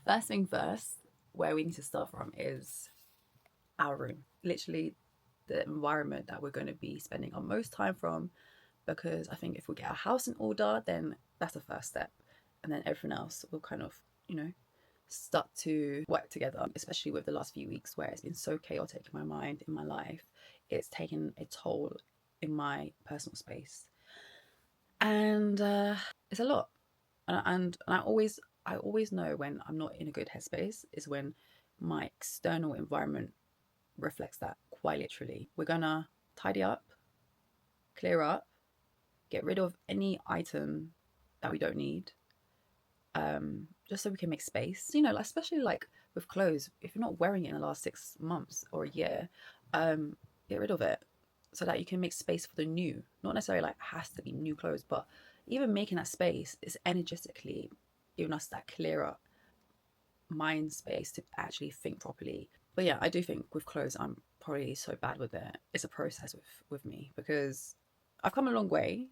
First thing first, where we need to start from is our room. Literally the environment that we're going to be spending our most time from, because I think if we get our house in order, then that's the first step. And then everything else will kind of, start to work together, especially with the last few weeks where it's been so chaotic in my mind, in my life. It's taken a toll in my personal space. And it's a lot. And I always know when I'm not in a good headspace is when my external environment reflects that, quite literally. We're gonna tidy up, clear up, get rid of any item that we don't need, just so we can make space. Especially like with clothes, if you're not wearing it in the last 6 months or a year, get rid of it so that you can make space for the new. Not necessarily like has to be new clothes, but even making that space is energetically giving us that clearer mind space to actually think properly. But yeah, I do think with clothes I'm probably so bad with it. It's a process with me because I've come a long way,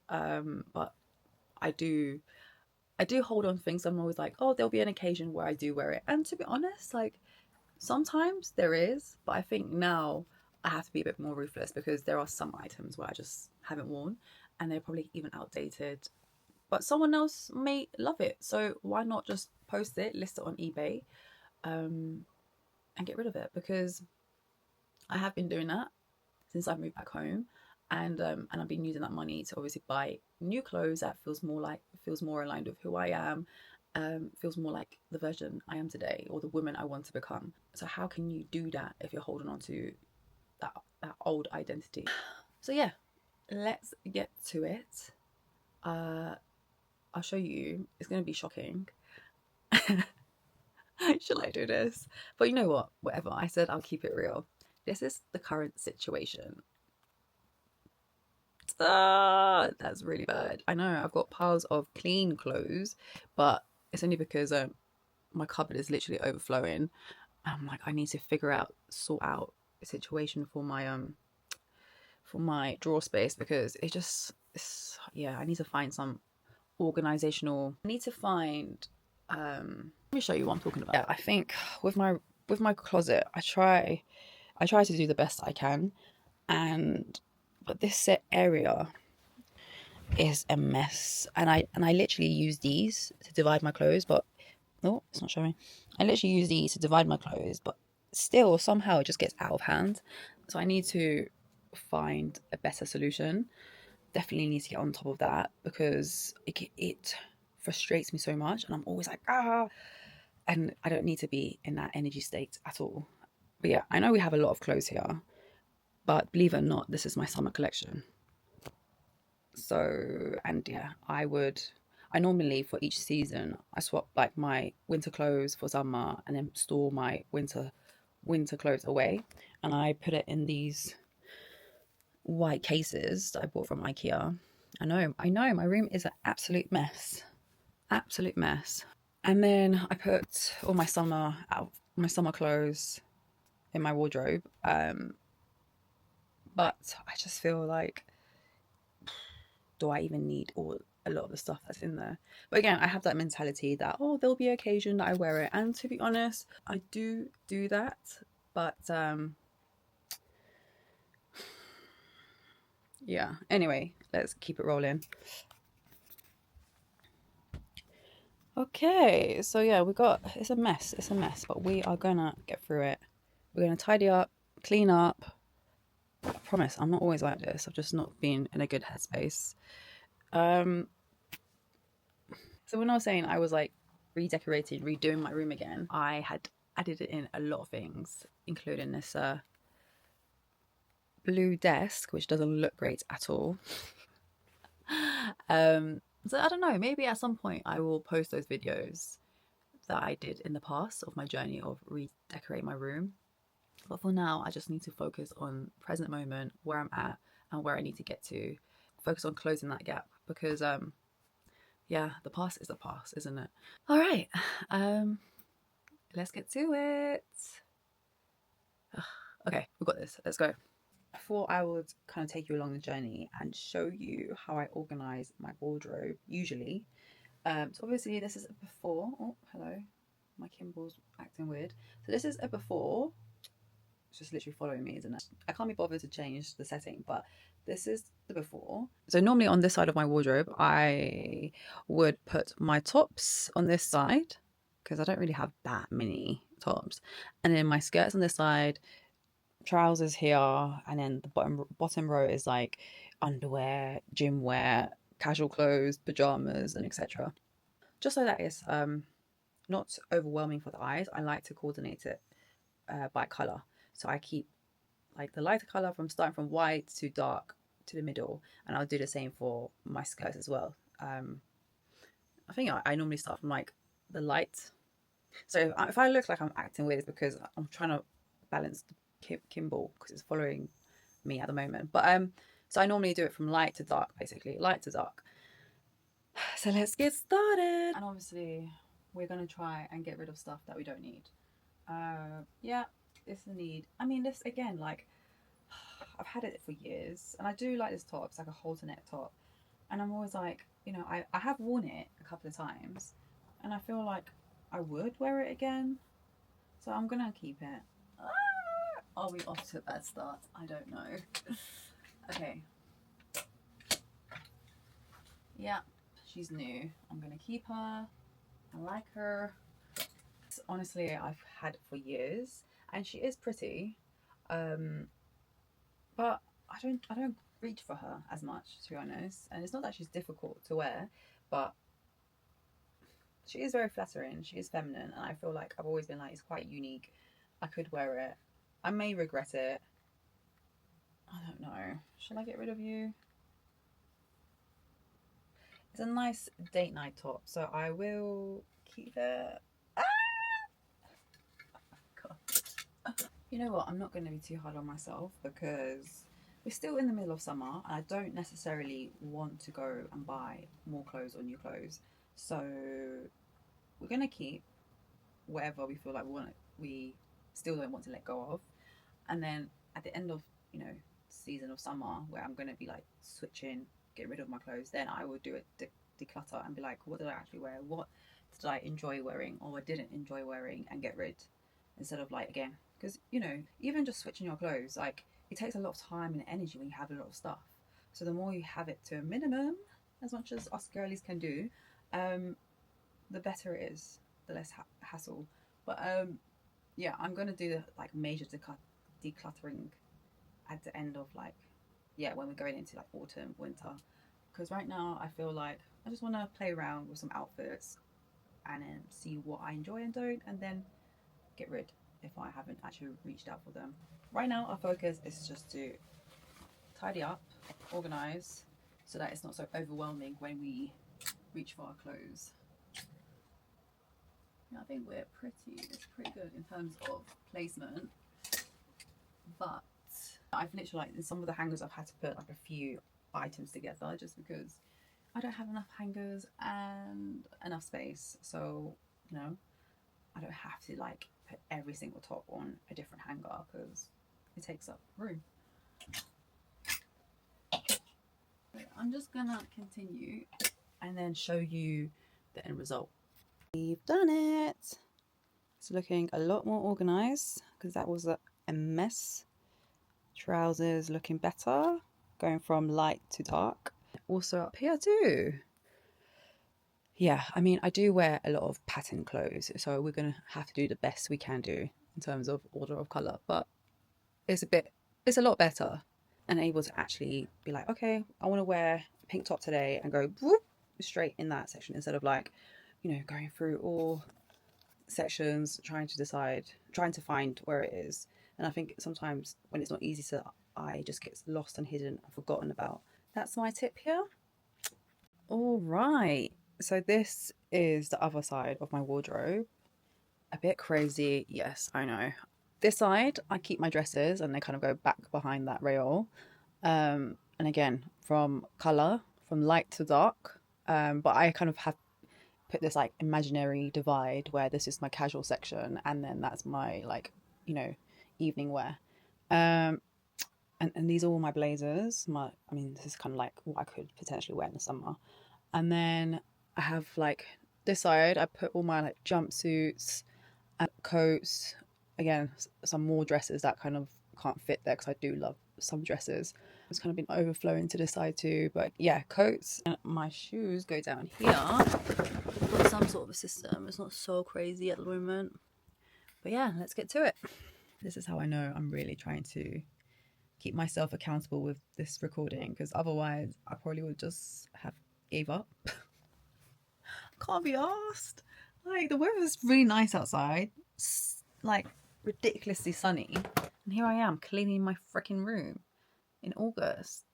but I do hold on to things. I'm always like, oh, there'll be an occasion where I do wear it. And to be honest, like sometimes there is, but I think now I have to be a bit more ruthless because there are some items where I just haven't worn and they're probably even outdated. But someone else may love it. So why not just post it, list it on eBay, and get rid of it? Because I have been doing that since I moved back home. And I've been using that money to obviously buy new clothes that feels more aligned with who I am, feels more like the version I am today or the woman I want to become. So how can you do that if you're holding on to that old identity? So yeah, let's get to it. I'll show you. It's going to be shocking. Should I do this? But you know what? Whatever. I said I'll keep it real. This is the current situation. That's really bad. I know I've got piles of clean clothes, but it's only because my cupboard is literally overflowing. I'm like, I need to sort out a situation for my drawer space because I need to find some organizational. I need to find. Let me show you what I'm talking about. Yeah, I think with my closet, I try to do the best I can, but this set area is a mess, and I literally use these to divide my clothes, but no, it's not showing. I literally use these to divide my clothes, but still somehow it just gets out of hand. So I need to find a better solution. Definitely need to get on top of that because it frustrates me so much, and I'm always like and I don't need to be in that energy state at all. But yeah, I know we have a lot of clothes here, but believe it or not, this is my summer collection. So, and yeah, I normally for each season, I swap like my winter clothes for summer and then store my winter clothes away. And I put it in these white cases that I bought from IKEA. I know, my room is an absolute mess. Absolute mess. And then I put all my summer clothes in my wardrobe. But I just feel like, do I even need a lot of the stuff that's in there? But again, I have that mentality that, there'll be an occasion that I wear it. And to be honest, I do that. But yeah, anyway, let's keep it rolling. Okay, so yeah, it's a mess, but we are gonna get through it. We're gonna tidy up, clean up. I promise, I'm not always like this. I've just not been in a good headspace. So when I was saying I was like redecorating, redoing my room again, I had added in a lot of things, including this blue desk, which doesn't look great at all. So I don't know, maybe at some point I will post those videos that I did in the past of my journey of redecorating my room. But for now, I just need to focus on present moment, where I'm at and where I need to get to. Focus on closing that gap because yeah, the past is the past, isn't it? All right, let's get to it. Okay, we've got this. Let's go. I thought I would kind of take you along the journey and show you how I organize my wardrobe usually. So obviously this is a before. Oh, hello. My Kimbal's acting weird. So this is a before. It's just literally following me, isn't it? I can't be bothered to change the setting, but this is the before. So normally on this side of my wardrobe, I would put my tops on this side because I don't really have that many tops. And then my skirts on this side, trousers here, and then the bottom row is like underwear, gym wear, casual clothes, pajamas, and etc. Just so that it's not overwhelming for the eyes. I like to coordinate it by color. So I keep like the lighter color from starting from white to dark to the middle, and I'll do the same for my skirts as well. I think I normally start from like the light. So if I look like I'm acting weird, it's because I'm trying to balance the Kimball because it's following me at the moment. But so I normally do it from light to dark, basically light to dark. So let's get started. And obviously we're gonna try and get rid of stuff that we don't need. Yeah, it's a need. I mean, this again, like I've had it for years, and I do like this top. It's like a halter neck top, and I'm always like, you know, I have worn it a couple of times, and I feel like I would wear it again, so I'm gonna keep it. Are we off to a bad start? I don't know. Okay. Yeah, she's new. I'm gonna keep her. I like her. Honestly, I've had it for years, and she is pretty, but I don't reach for her as much, to be honest. And it's not that she's difficult to wear, but she is very flattering. She is feminine, and I feel like I've always been like, it's quite unique. I could wear it. I may regret it. I don't know. Shall I get rid of you? It's a nice date night top, so I will keep it. You know what, I'm not going to be too hard on myself because we're still in the middle of summer and I don't necessarily want to go and buy more clothes or new clothes. So we're going to keep whatever we feel like we still don't want to let go of. And then at the end of, you know, season of summer where I'm going to be like switching, get rid of my clothes, then I will do it declutter and be like, what did I actually wear? What did I enjoy wearing or didn't enjoy wearing, and get rid, instead of like, again, because, you know, even just switching your clothes, like, it takes a lot of time and energy when you have a lot of stuff. So the more you have it to a minimum, as much as us girlies can do, the better it is, the less hassle. But yeah, I'm gonna do the like major decluttering at the end of, like, yeah, when we're going into like autumn, winter, because right now I feel like I just want to play around with some outfits and then see what I enjoy and don't, and then get rid if I haven't actually reached out for them. Right now our focus is just to tidy up, organize, so that it's not so overwhelming when we reach for our clothes. Yeah, I think it's pretty good in terms of placement, but I've literally, like, in some of the hangers I've had to put like a few items together just because I don't have enough hangers and enough space. So, you know, I don't have to like put every single top on a different hanger because it takes up room. I'm just gonna continue and then show you the end result. We've done it. It's looking a lot more organized because that was a mess. Trousers looking better, going from light to dark. Also up here too. Yeah, I mean, I do wear a lot of pattern clothes, so we're gonna have to do the best we can do in terms of order of color, but it's a lot better, and able to actually be like, okay, I want to wear a pink top today, and go whoop, straight in that section, instead of like, you know, going through all sections, trying to find where it is. And I think sometimes when it's not easy to eye, it just gets lost and hidden and forgotten about. That's my tip here. All right, so this is the other side of my wardrobe. A bit crazy, yes, I know. This side, I keep my dresses and they kind of go back behind that rail. And again, from colour, from light to dark. But I kind of have put this like imaginary divide where this is my casual section and then that's my, like, you know, evening wear. And these are all my blazers. I mean, this is kind of like what I could potentially wear in the summer. And then I have like this side I put all my like jumpsuits and coats. Again, some more dresses that kind of can't fit there because I do love some dresses. It's kind of been overflowing to this side too, but yeah, coats. And my shoes go down here. I've got some sort of a system. It's not so crazy at the moment, but yeah, let's get to it. This is how I know I'm really trying to keep myself accountable with this recording, because otherwise I probably would just have gave up. Can't be asked. Like, the weather's really nice outside, like ridiculously sunny, and here I am cleaning my freaking room in August.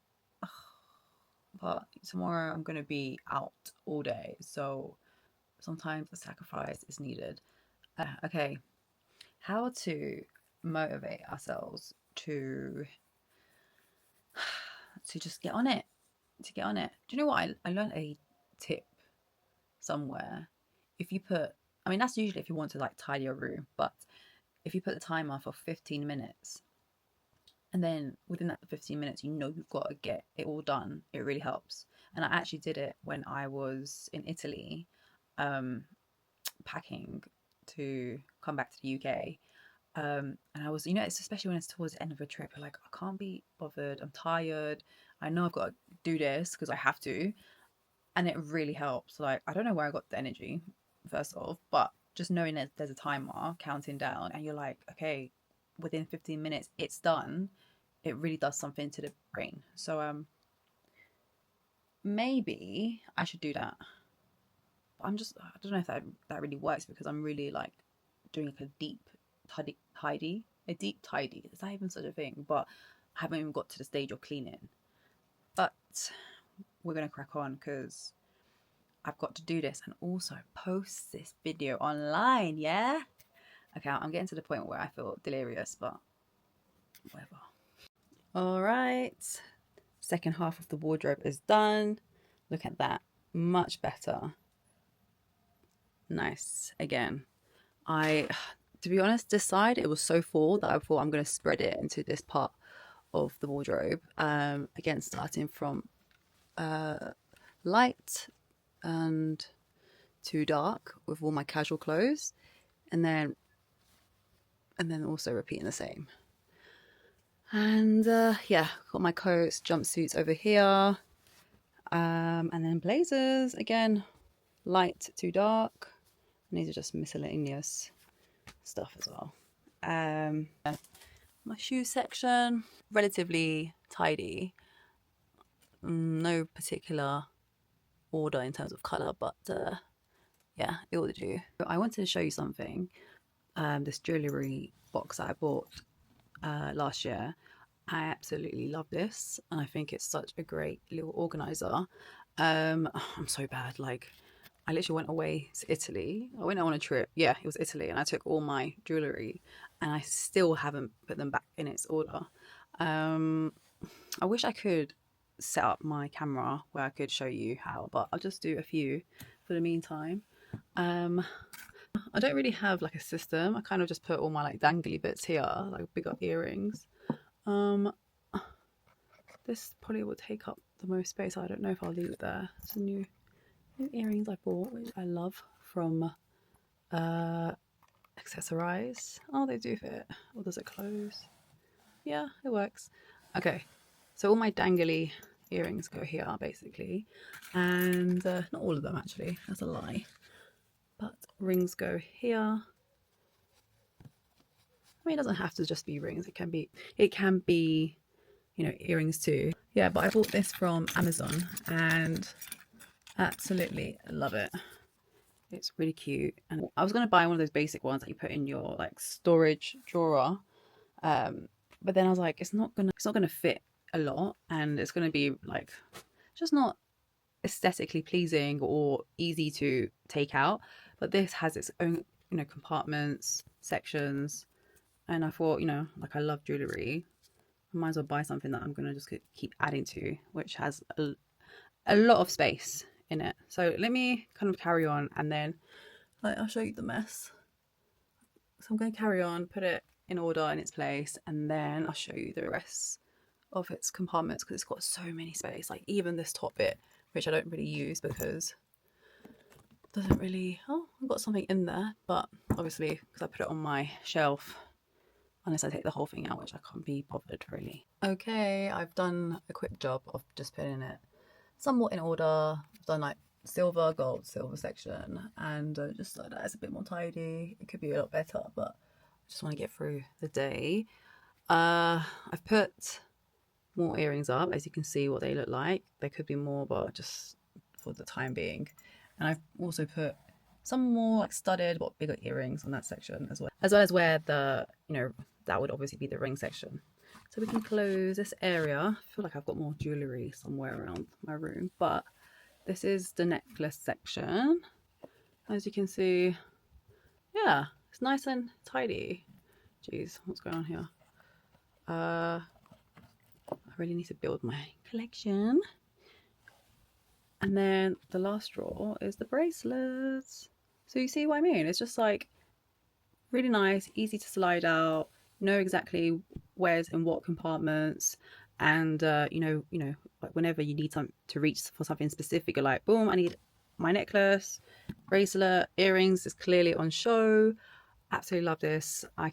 Ugh. But tomorrow I'm gonna be out all day, so sometimes a sacrifice is needed. Okay, how to motivate ourselves to just get on it. Do you know what? I learned a tip somewhere. If you put, I mean, that's usually if you want to like tidy your room, but if you put the timer for 15 minutes and then within that 15 minutes, you know you've got to get it all done, it really helps. And I actually did it when I was in Italy, packing to come back to the UK. And I was, it's especially when it's towards the end of a trip, you're like, I can't be bothered, I'm tired, I know I've got to do this because I have to, and it really helps. Like, I don't know where I got the energy, first off, but just knowing that there's a timer counting down and you're like, okay, within 15 minutes it's done, it really does something to the brain. So maybe I should do that. But I don't know if that really works, because I'm really like doing like a deep tidy. Is that even such a thing? But I haven't even got to the stage of cleaning. But we're gonna crack on because I've got to do this and also post this video online. Yeah. Okay, I'm getting to the point where I feel delirious, but whatever. All right, second half of the wardrobe is done. Look at that, much better. Nice. Again, to be honest, this side, it was so full that I thought I'm going to spread it into this part of the wardrobe. Again, starting from light and to dark with all my casual clothes, and then also repeating the same. And yeah, got my coats, jumpsuits over here, and then blazers, again, light to dark. And these are just miscellaneous stuff as well. My shoe section, relatively tidy. No particular order in terms of colour, but yeah, it will do. I wanted to show you something. This jewellery box that I bought last year. I absolutely love this, and I think it's such a great little organizer. I'm so bad. Like, I literally went away to Italy. I went on a trip. Yeah, it was Italy, and I took all my jewellery, and I still haven't put them back in its order. I wish I could set up my camera where I could show you how, but I'll just do a few for the meantime. I don't really have like a system. I kind of just put all my like dangly bits here, like bigger earrings. This probably will take up the most space. I don't know if I'll leave it there. It's a new earrings I bought, which I love, from Accessorize. Oh, they do fit. Or does it close? Yeah, it works. Okay, so all my dangly earrings go here basically, and not all of them actually, that's a lie, but rings go here. I mean, it doesn't have to just be rings, it can be earrings too. Yeah, but I bought this from Amazon and absolutely love it. It's really cute, and I was going to buy one of those basic ones that you put in your like storage drawer, but then I was like, it's not gonna fit a lot, and it's going to be like just not aesthetically pleasing or easy to take out. But this has its own compartments, sections, and I thought, like, I love jewellery, I might as well buy something that I'm going to just keep adding to, which has a lot of space in it. So let me kind of carry on, and then I'll show you the mess. So I'm going to carry on, put it in order in its place, and then I'll show you the rest of its compartments, because it's got so many space. Like even this top bit, which I don't really use because doesn't really, oh, I've got something in there, but obviously because I put it on my shelf, unless I take the whole thing out, which I can't be bothered really. Okay, I've done a quick job of just putting it somewhat in order. I've done like silver, gold, silver section, and just so that it's a bit more tidy. It could be a lot better, but I just want to get through the day. I've put more earrings up, as you can see what they look like. There could be more, but just for the time being. And I've also put some more like studded but bigger earrings on that section as well as where the, you know, that would obviously be the ring section. So we can close this area. I feel like I've got more jewellery somewhere around my room, but this is the necklace section. As you can see, yeah, it's nice and tidy. Jeez, what's going on here? I really need to build my collection. And then the last drawer is the bracelets. So you see what I mean? It's just like really nice, easy to slide out, know exactly where's in what compartments, and you know, like whenever you need to reach for something specific, you're like, boom, I need my necklace, bracelet, earrings is clearly on show. Absolutely love this. I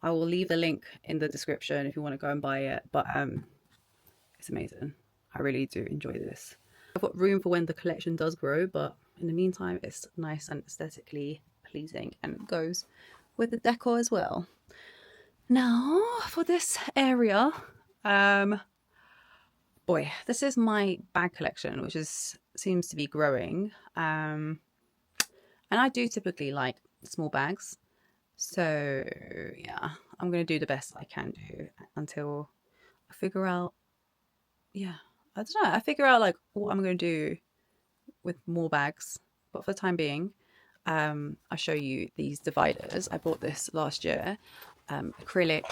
will leave the link in the description if you want to go and buy it. But it's amazing. I really do enjoy this. I've got room for when the collection does grow, but in the meantime, it's nice and aesthetically pleasing and goes with the decor as well. Now for this area, boy, this is my bag collection, which seems to be growing. And I do typically like small bags. So yeah, I'm going to do the best I can do until I figure out, yeah, I don't know. I figure out like what I'm going to do with more bags. But for the time being, I'll show you these dividers. I bought this last year, acrylic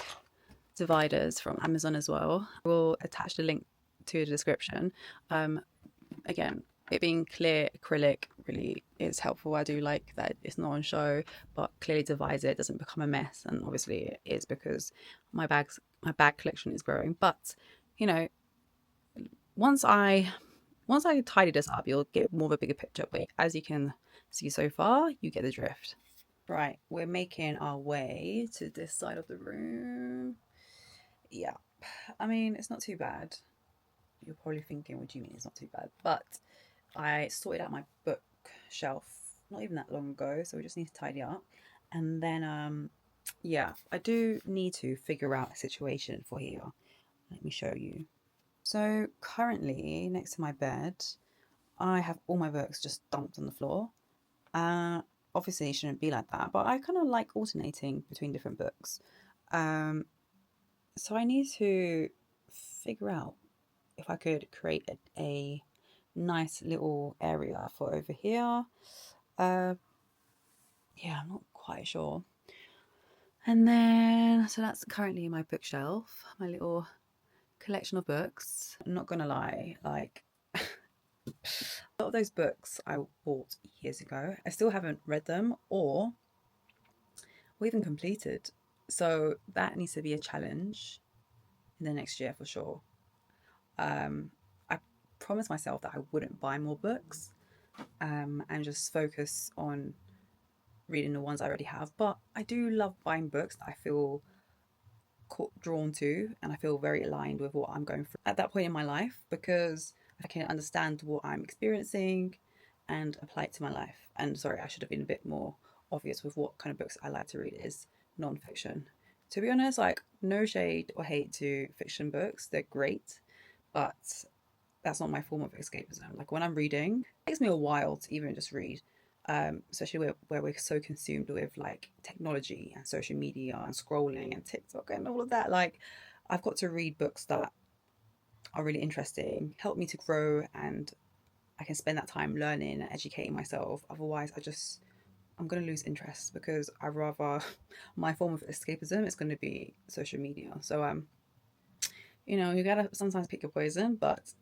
dividers from Amazon as well. I will attach the link to the description. Again, it being clear acrylic really is helpful. I do like that it's not on show, but clearly divides it, doesn't become a mess. And obviously it is because my bag collection is growing. But you know, once I tidy this up, you'll get more of a bigger picture. But as you can see so far, you get the drift. Right, we're making our way to this side of the room. Yeah, I mean, it's not too bad. You're probably thinking, what do you mean it's not too bad? But I sorted out my bookshelf not even that long ago, so we just need to tidy up. And then, yeah, I do need to figure out a situation for here. Let me show you. So currently, next to my bed, I have all my books just dumped on the floor. Obviously, it shouldn't be like that, but I kind of like alternating between different books. So I need to figure out if I could create a nice little area for over here. Yeah, I'm not quite sure. And then, so that's currently my bookshelf, my little collection of books. I'm not gonna lie, like a lot of those books I bought years ago, I still haven't read them or even completed. So that needs to be a challenge in the next year for sure. I promised myself that I wouldn't buy more books and just focus on reading the ones I already have. But I do love buying books that I feel drawn to and I feel very aligned with what I'm going through at that point in my life, because I can understand what I'm experiencing and apply it to my life. And sorry, I should have been a bit more obvious with what kind of books I like to read is non-fiction. To be honest, like no shade or hate to fiction books, they're great, but that's not my form of escapism. Like when I'm reading, it takes me a while to even just read. Especially where we're so consumed with like technology and social media and scrolling and TikTok and all of that. Like I've got to read books that are really interesting, help me to grow, and I can spend that time learning and educating myself. Otherwise I'm going to lose interest, because I rather my form of escapism is going to be social media. So you know, you gotta sometimes pick your poison, but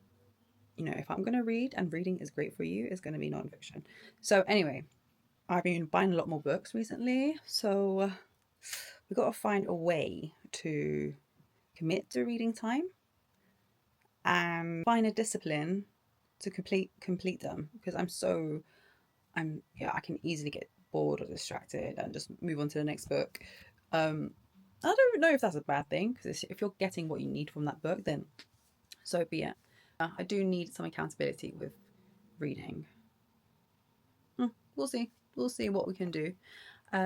you know, if I'm going to read and reading is great for you, it's going to be non-fiction. So anyway, I've been buying a lot more books recently. So we've got to find a way to commit to reading time and find a discipline to complete them, because I'm so yeah, I can easily get bored or distracted and just move on to the next book. I don't know if that's a bad thing, because if you're getting what you need from that book, then so be it. I do need some accountability with reading. We'll see. We'll see what we can do.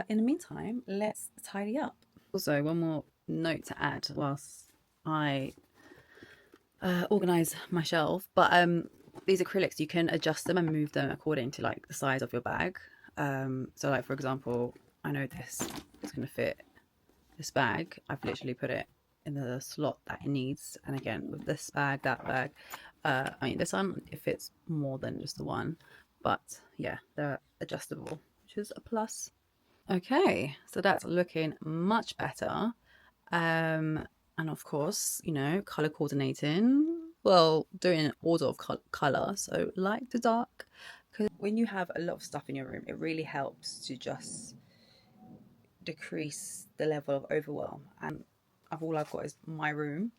In the meantime, let's tidy up. Also, one more note to add whilst I organize my shelf. But these acrylics, you can adjust them and move them according to like the size of your bag. So like, for example, I know this is going to fit this bag. I've literally put it in the slot that it needs. And again, with this bag, that bag, I mean, this one, it fits more than just the one. But yeah, they're adjustable, which is a plus. Okay, so that's looking much better. And of course, you know, color coordinating. Well, doing an order of color, so light to dark. Because when you have a lot of stuff in your room, it really helps to just decrease the level of overwhelm. And all I've got is my room,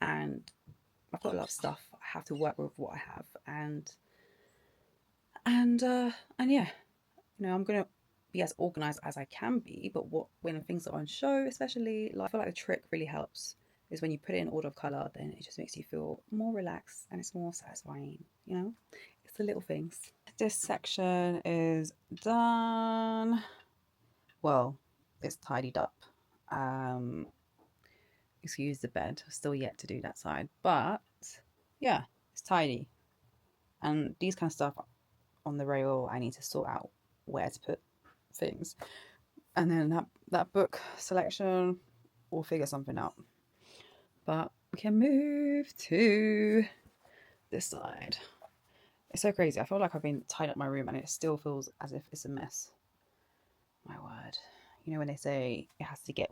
and I've got a lot of stuff. I have to work with what I have, and yeah, you know, I'm gonna be as organized as I can be. But when things are on show, especially, like, I feel like the trick really helps is when you put it in order of color, then it just makes you feel more relaxed and it's more satisfying. You know, it's the little things. This section is done. Well, it's tidied up. Excuse the bed, still yet to do that side, but yeah, it's tidy. And these kind of stuff on the rail, I need to sort out where to put things, and then that book selection, we'll figure something out. But we can move to this side. It's so crazy. I feel like I've been tidying up my room and it still feels as if it's a mess. My word. You know when they say it has to get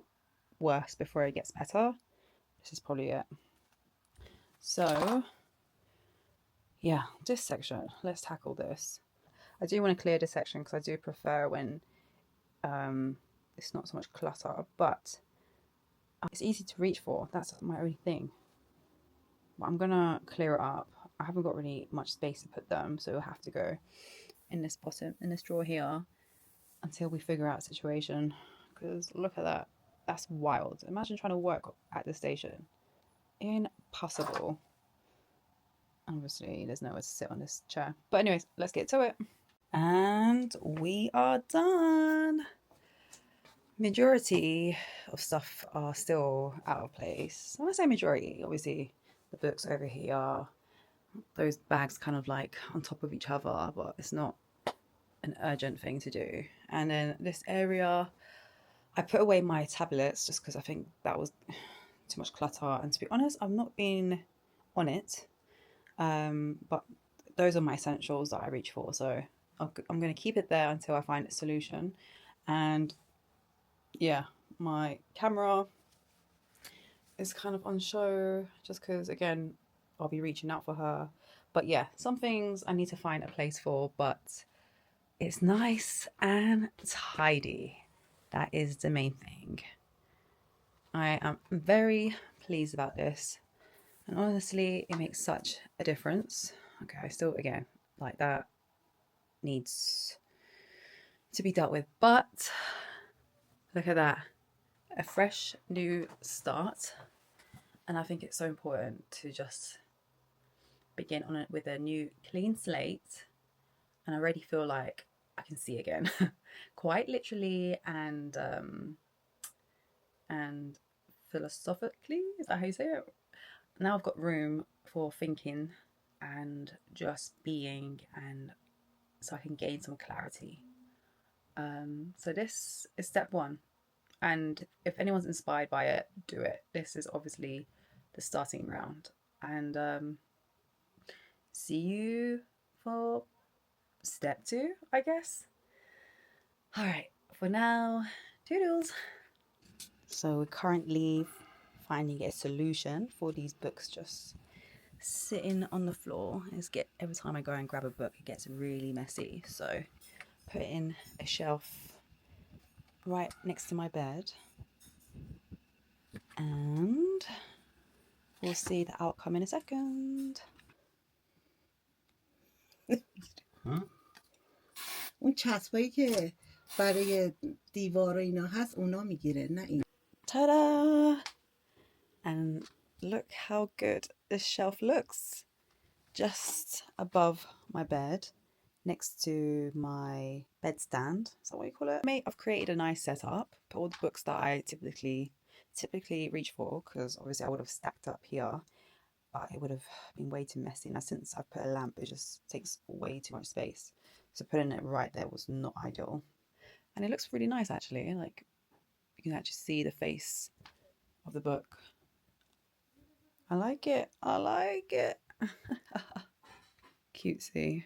worse before it gets better? This is probably it. So yeah, this section, let's tackle this. I do want to clear this section because I do prefer when it's not so much clutter, but it's easy to reach for. That's my only thing. But I'm gonna clear it up. I haven't got really much space to put them, so we'll have to go in this drawer here until we figure out a situation. Because look at that. That's wild. Imagine trying to work at the station. Impossible. Obviously, there's nowhere to sit on this chair. But anyways, let's get to it. And we are done. Majority of stuff are still out of place. When I say majority, obviously the books over here, those bags kind of like on top of each other, but it's not an urgent thing to do. And then this area, I put away my tablets just because I think that was too much clutter. And to be honest, I've not been on it. But those are my essentials that I reach for. So I'm going to keep it there until I find a solution. And yeah, my camera is kind of on show just because, again, I'll be reaching out for her. But yeah, some things I need to find a place for, but it's nice and tidy. That is the main thing. I am very pleased about this. And honestly, it makes such a difference. Okay, I still, again, like that needs to be dealt with. But look at that. A fresh new start. And I think it's so important to just begin on it with a new clean slate. And I already feel like I can see again. Quite literally and philosophically. Is that how you say it? Now I've got room for thinking and just being, and so I can gain some clarity. So this is step one, and if anyone's inspired by it, do it. This is obviously the starting round, and see you for step two, I guess. All right, for now, toodles. So we're currently finding a solution for these books just sitting on the floor. Every time I go and grab a book, it gets really messy. So put in a shelf right next to my bed, and we'll see the outcome in a second. اون چسبایی که برای دیوار و اینا هست اونا میگیره نه این. Ta-da! And look how good this shelf looks. Just above my bed, next to my bedstand. Is that what you call it? I've created a nice setup. Put all the books that I typically reach for, because obviously I would have stacked up here, but it would have been way too messy. Now since I've put a lamp, it just takes way too much space. So putting it right there was not ideal. And it looks really nice actually. Like you can actually see the face of the book. I like it. I like it. Cutesy.